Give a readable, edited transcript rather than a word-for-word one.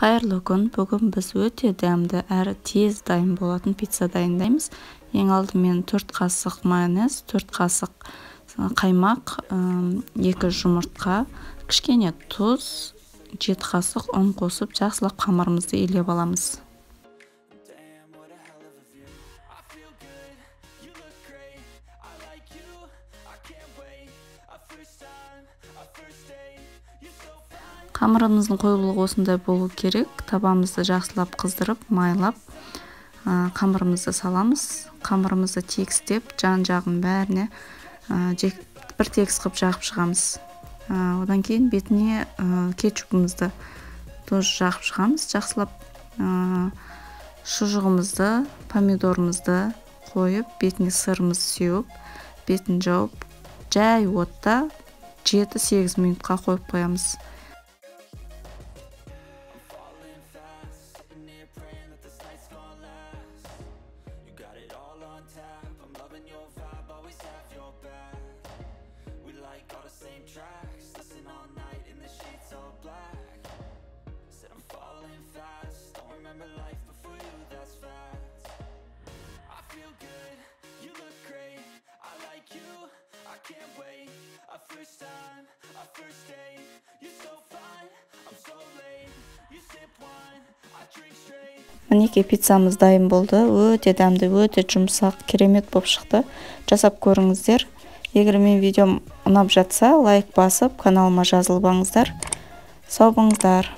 Қайырлы күн. Бүгін біз өте дәмді әрі тез дайын болатын пицца дайындаймыз. Ең алдымен 4 қасық майонез, 4 қасық қаймақ, 2 жұмыртқа, кішкене тұз, 7 қасық ұн қосып, жақсылап қамырымызды илеп аламыз. Қамырымыздың қоюлығы осындай болу керек. Табамызды жақсылап қыздырып, майлап, қамырымызды саламыз. Қамырымызды тегістеп, жан-жағын бәріне бір тегіс қып жағып шығамыз. Одан кейін бетіне кетчупымызды тоже жағып шығамыз. Жақсылап шұжығымызды, помидорымызды қойып, бетіне сырымызды сеуіп, бетін жауып, жай отта 7-8 минутқа қойып қоямыз. Мінекей пиццамыз дайын болды. Өте дәмді, өте жұмсақ, керемет болып шықты. Жасап көріңіздер. Егер мен видеом ұнап жатса, лайк басып, каналыма жазылып алыңыздар. Сау болыңыздар.